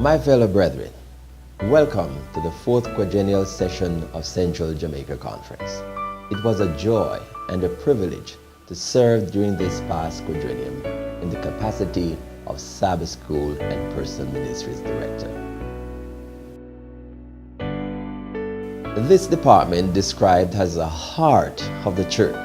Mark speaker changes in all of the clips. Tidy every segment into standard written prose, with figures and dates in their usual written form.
Speaker 1: My fellow brethren, welcome to the fourth quadrennial session of Central Jamaica Conference. It was a joy and a privilege to serve during this past quadrennium in the capacity of Sabbath School and Personal Ministries Director. This department, described as the heart of the church,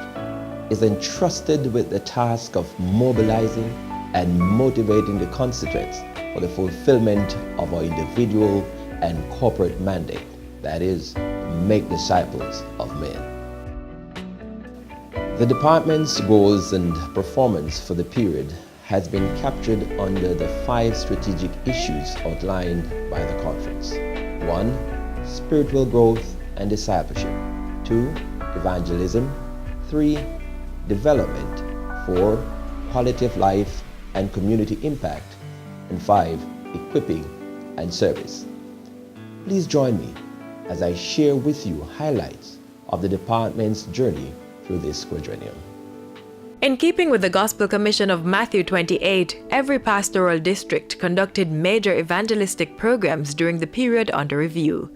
Speaker 1: is entrusted with the task of mobilizing and motivating the constituents for the fulfillment of our individual and corporate mandate, that is, make disciples of men. The department's goals and performance for the period has been captured under the 5 strategic issues outlined by the conference. 1. Spiritual growth and discipleship. 2. Evangelism. 3. Development. 4. Quality of life and community impact. And 5. Equipping and service. Please join me as I share with you highlights of the department's journey through this quadrennium.
Speaker 2: In keeping with the Gospel Commission of Matthew 28, every pastoral district conducted major evangelistic programs during the period under review.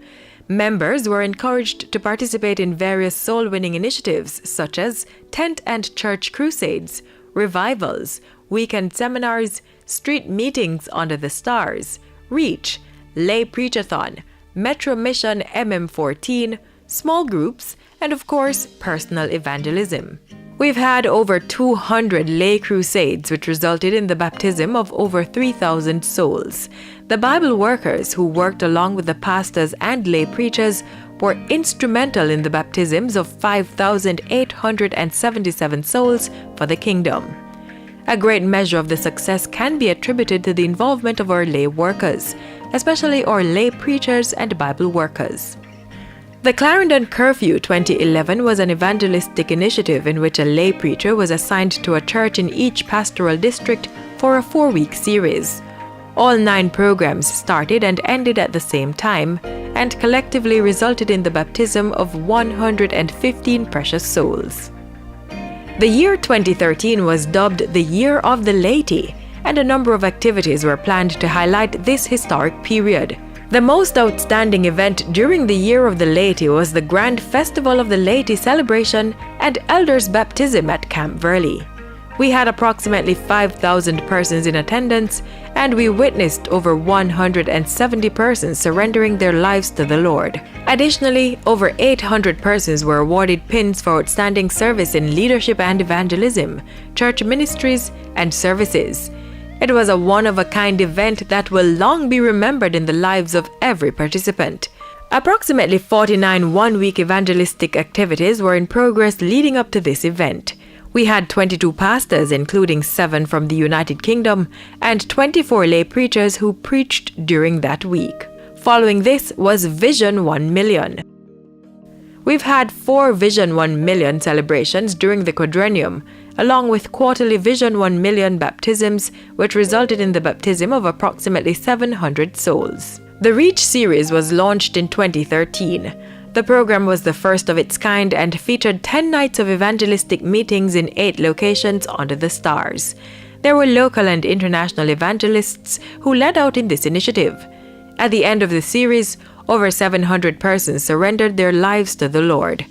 Speaker 2: Members were encouraged to participate in various soul-winning initiatives such as tent and church crusades, revivals, weekend seminars, street meetings under the stars, Reach, Lay Preachathon, Metro Mission MM14, small groups, and of course, personal evangelism. We've had over 200 lay crusades, which resulted in the baptism of over 3,000 souls. The Bible workers who worked along with the pastors and lay preachers were instrumental in the baptisms of 5,877 souls for the kingdom. A great measure of the success can be attributed to the involvement of our lay workers, especially our lay preachers and Bible workers. The Clarendon Curfew 2011 was an evangelistic initiative in which a lay preacher was assigned to a church in each pastoral district for a 4-week series. All 9 programs started and ended at the same time and collectively resulted in the baptism of 115 precious souls. The year 2013 was dubbed the Year of the Laity, and a number of activities were planned to highlight this historic period. The most outstanding event during the Year of the Laity was the Grand Festival of the Laity celebration and Elders' Baptism at Camp Verley. We had approximately 5,000 persons in attendance, and we witnessed over 170 persons surrendering their lives to the Lord. Additionally, over 800 persons were awarded pins for outstanding service in leadership and evangelism, church ministries, and services. It was a one-of-a-kind event that will long be remembered in the lives of every participant. Approximately 49 one-week evangelistic activities were in progress leading up to this event. We had 22 pastors, including 7 from the United Kingdom, and 24 lay preachers who preached during that week. Following this was Vision 1 Million. We've had 4 Vision 1 Million celebrations during the quadrennium, along with quarterly Vision 1 Million baptisms, which resulted in the baptism of approximately 700 souls. The Reach series was launched in 2013. The program was the first of its kind and featured 10 nights of evangelistic meetings in 8 locations under the stars. There were local and international evangelists who led out in this initiative. At the end of the series, over 700 persons surrendered their lives to the Lord.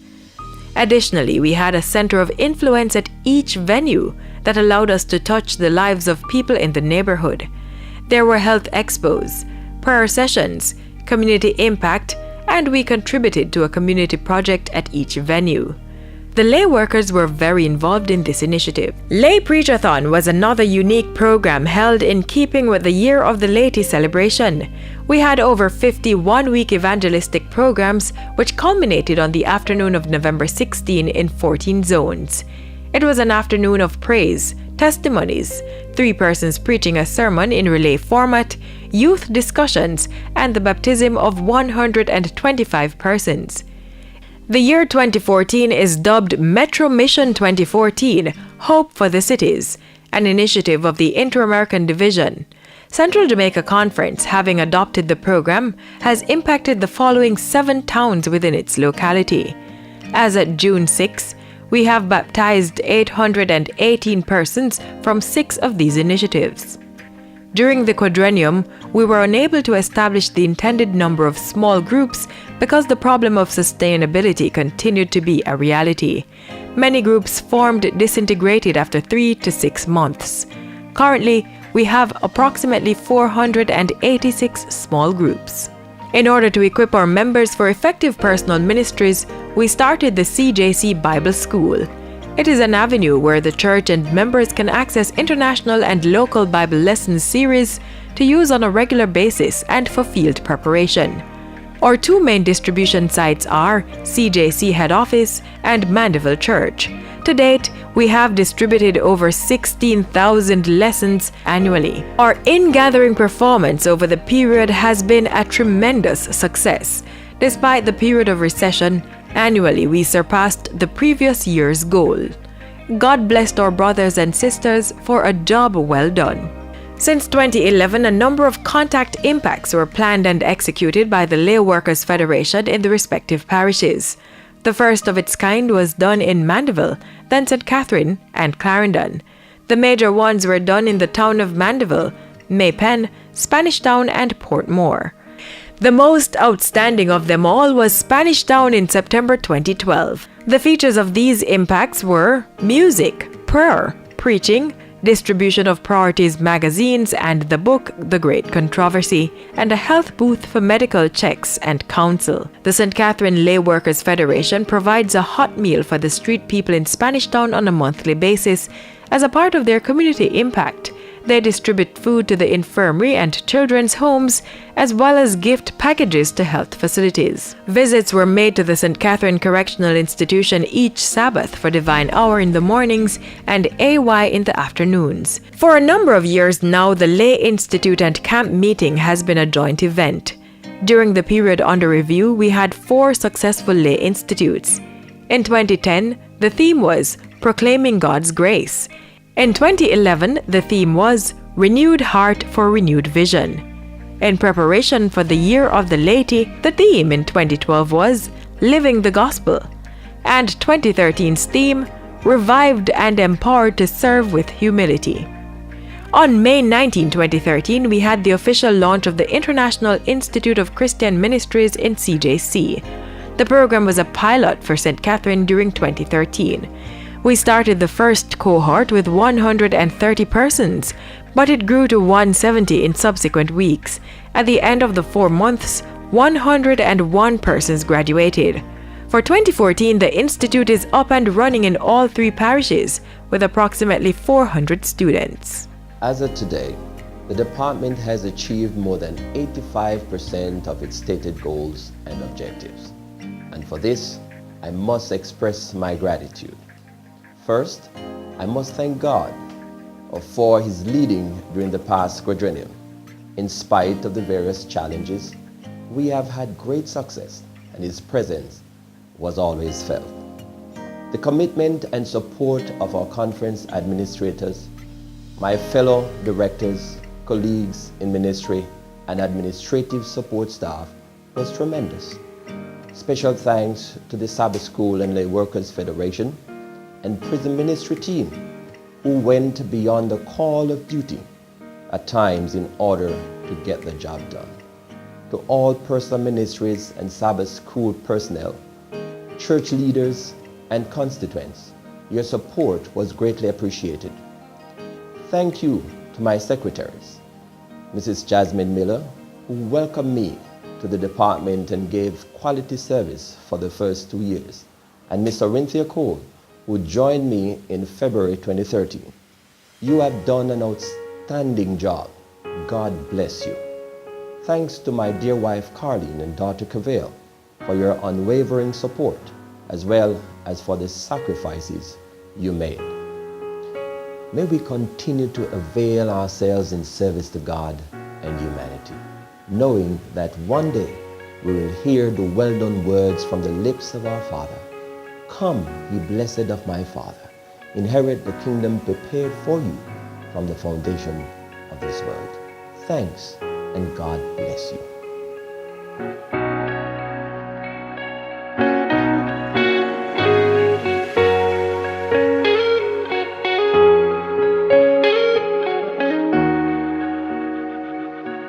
Speaker 2: Additionally, we had a center of influence at each venue that allowed us to touch the lives of people in the neighborhood. There were health expos, prayer sessions, community impact, and we contributed to a community project at each venue. The lay workers were very involved in this initiative. Lay Preachathon was another unique program held in keeping with the Year of the Laity celebration. We had over 50 one-week evangelistic programs which culminated on the afternoon of November 16 in 14 zones. It was an afternoon of praise, testimonies, 3 persons preaching a sermon in relay format, youth discussions, and the baptism of 125 persons. The year 2014 is dubbed Metro Mission 2014, Hope for the Cities, an initiative of the Inter-American Division. Central Jamaica Conference, having adopted the program, has impacted the following 7 towns within its locality. As at June 6, we have baptized 818 persons from 6 of these initiatives. During the quadrennium, we were unable to establish the intended number of small groups because the problem of sustainability continued to be a reality. Many groups formed disintegrated after 3 to 6 months. Currently, we have approximately 486 small groups. In order to equip our members for effective personal ministries, we started the CJC Bible School. It is an avenue where the church and members can access international and local Bible lessons series to use on a regular basis and for field preparation. Our two main distribution sites are CJC Head Office and Mandeville Church. To date, we have distributed over 16,000 lessons annually. Our in-gathering performance over the period has been a tremendous success. Despite the period of recession, annually we surpassed the previous year's goal. God blessed our brothers and sisters for a job well done. Since 2011, a number of contact impacts were planned and executed by the Lay Workers Federation in the respective parishes. The first of its kind was done in Mandeville, then St. Catherine and Clarendon. The major ones were done in the town of Mandeville, Maypen, Spanish Town and Portmore. The most outstanding of them all was Spanish Town in September 2012. The features of these impacts were music, prayer, preaching, distribution of Priorities magazines and the book The Great Controversy, and a health booth for medical checks and counsel. The St. Catherine Lay Workers Federation provides a hot meal for the street people in Spanish Town on a monthly basis as a part of their community impact. They distribute food to the infirmary and children's homes, as well as gift packages to health facilities. Visits were made to the St. Catherine Correctional Institution each Sabbath for Divine Hour in the mornings and AY in the afternoons. For a number of years now, the Lay Institute and Camp Meeting has been a joint event. During the period under review, we had 4 successful Lay Institutes. In 2010, the theme was Proclaiming God's Grace. In 2011, the theme was Renewed Heart for Renewed Vision. In preparation for the Year of the Laity, the theme in 2012 was Living the Gospel, and 2013's theme, Revived and Empowered to Serve with Humility. On May 19, 2013, we had the official launch of the International Institute of Christian Ministries in CJC. The program was a pilot for St. Catherine during 2013. We started the first cohort with 130 persons, but it grew to 170 in subsequent weeks. At the end of the 4 months, 101 persons graduated. For 2014, the Institute is up and running in all 3 parishes with approximately 400 students.
Speaker 1: As of today, the department has achieved more than 85% of its stated goals and objectives. And for this, I must express my gratitude. First, I must thank God for His leading during the past quadrennium. In spite of the various challenges, we have had great success, and His presence was always felt. The commitment and support of our conference administrators, my fellow directors, colleagues in ministry, and administrative support staff was tremendous. Special thanks to the Sabbath School and Lay Workers Federation and prison ministry team who went beyond the call of duty at times in order to get the job done. To all personal ministries and Sabbath school personnel, church leaders and constituents, your support was greatly appreciated. Thank you to my secretaries, Mrs. Jasmine Miller, who welcomed me to the department and gave quality service for the first 2 years, and Ms. Orinthia Cole, who joined me in February 2013. You have done an outstanding job. God bless you. Thanks to my dear wife Carleen and daughter Cavale for your unwavering support, as well as for the sacrifices you made. May we continue to avail ourselves in service to God and humanity, knowing that one day we will hear the well-done words from the lips of our Father. Come, ye blessed of my Father, inherit the kingdom prepared for you from the foundation of this world. Thanks, and God bless you.